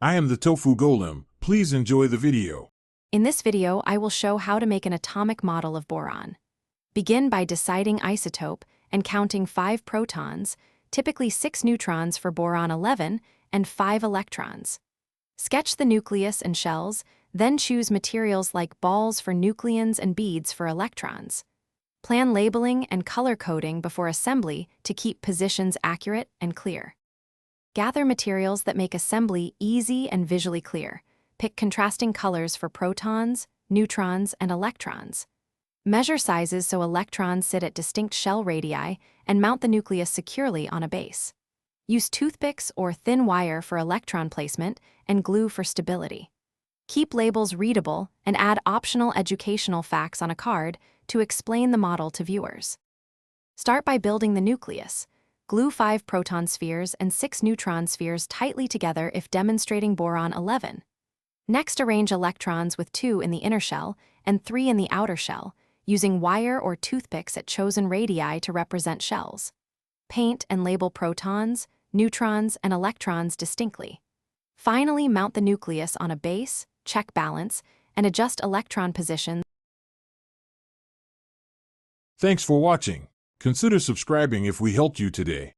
I am the Tofu Golem. Please enjoy the video. In this video, I will show how to make an atomic model of boron. Begin by deciding isotope and counting 5 protons, typically 6 neutrons for boron 11 and 5 electrons. Sketch the nucleus and shells, then choose materials like balls for nucleons and beads for electrons. Plan labeling and color coding before assembly to keep positions accurate and clear. Gather materials that make assembly easy and visually clear. Pick contrasting colors for protons, neutrons, and electrons. Measure sizes so electrons sit at distinct shell radii and mount the nucleus securely on a base. Use toothpicks or thin wire for electron placement and glue for stability. Keep labels readable and add optional educational facts on a card to explain the model to viewers. Start by building the nucleus. Glue 5 proton spheres and 6 neutron spheres tightly together if demonstrating boron 11. Next, arrange electrons with 2 in the inner shell and 3 in the outer shell, using wire or toothpicks at chosen radii to represent shells. Paint and label protons, neutrons, and electrons distinctly. Finally, mount the nucleus on a base, check balance, and adjust electron positions. Thanks for watching. Consider subscribing if we helped you today.